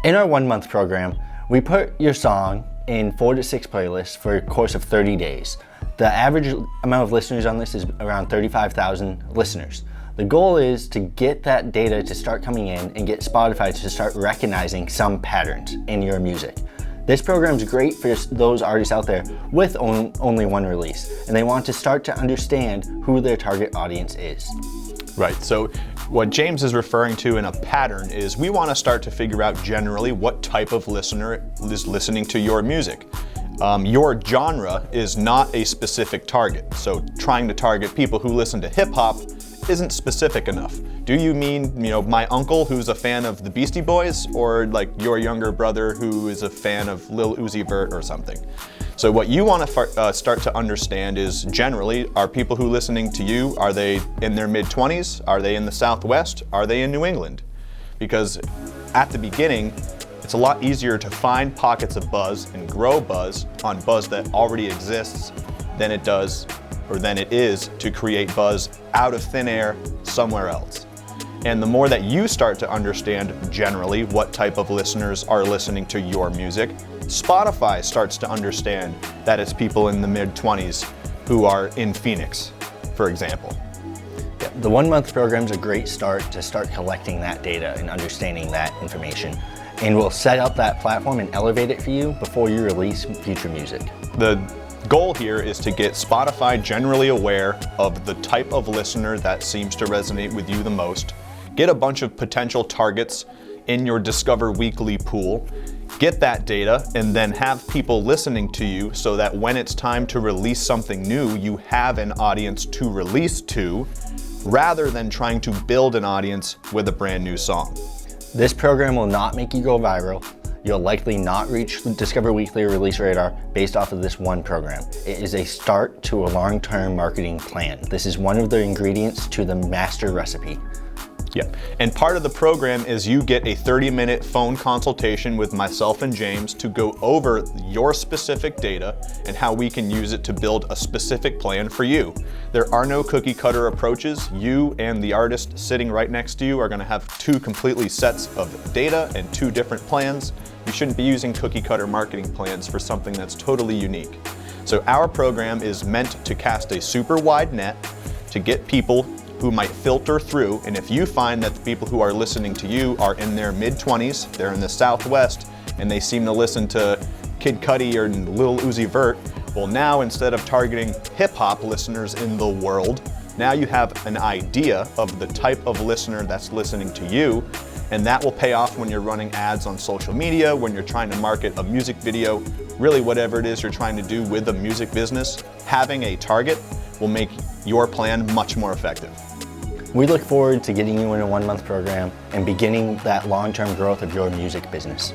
In our 1 month program, we put your song in 4 to 6 playlists for a course of 30 days. The average amount of listeners on this is around 35,000 listeners. The goal is to get that data to start coming in and get Spotify to start recognizing some patterns in your music. This program is great for those artists out there with only one release, and they want to start to understand who their target audience is. Right, so what James is referring to in a pattern is we want to start to figure out generally what type of listener is listening to your music. Your genre is not a specific target, so trying to target people who listen to hip hop isn't specific enough. Do you mean, my uncle who's a fan of the Beastie Boys, or like your younger brother who is a fan of Lil Uzi Vert or something? So what you want to start to understand is generally, are people who are listening to you, are they in their mid-20s? Are they in the Southwest? Are they in New England? Because at the beginning, it's a lot easier to find pockets of buzz and grow buzz on buzz that already exists than it is to create buzz out of thin air somewhere else. And the more that you start to understand generally what type of listeners are listening to your music, Spotify starts to understand that it's people in the mid-20s who are in Phoenix, for example. Yeah, the 1 month program is a great start to start collecting that data and understanding that information. And we'll set up that platform and elevate it for you before you release future music. The goal here is to get Spotify generally aware of the type of listener that seems to resonate with you the most, get a bunch of potential targets in your Discover Weekly pool, get that data, and then have people listening to you so that when it's time to release something new, you have an audience to release to, rather than trying to build an audience with a brand new song. This program will not make you go viral. You'll likely not reach the Discover Weekly or Release Radar based off of this one program. It is a start to a long-term marketing plan. This is one of the ingredients to the master recipe. Yeah, and part of the program is you get a 30-minute phone consultation with myself and James to go over your specific data and how we can use it to build a specific plan for you. There are no cookie cutter approaches. You and the artist sitting right next to you are going to have two completely sets of data and two different plans. You shouldn't be using cookie cutter marketing plans for something that's totally unique. So our program is meant to cast a super wide net to get people who might filter through, and if you find that the people who are listening to you are in their mid-20s, they're in the Southwest, and they seem to listen to Kid Cudi or Lil Uzi Vert, well now instead of targeting hip-hop listeners in the world, now you have an idea of the type of listener that's listening to you, and that will pay off when you're running ads on social media, when you're trying to market a music video, really whatever it is you're trying to do with the music business. Having a target will make your plan much more effective. We look forward to getting you in a 1 month program and beginning that long-term growth of your music business.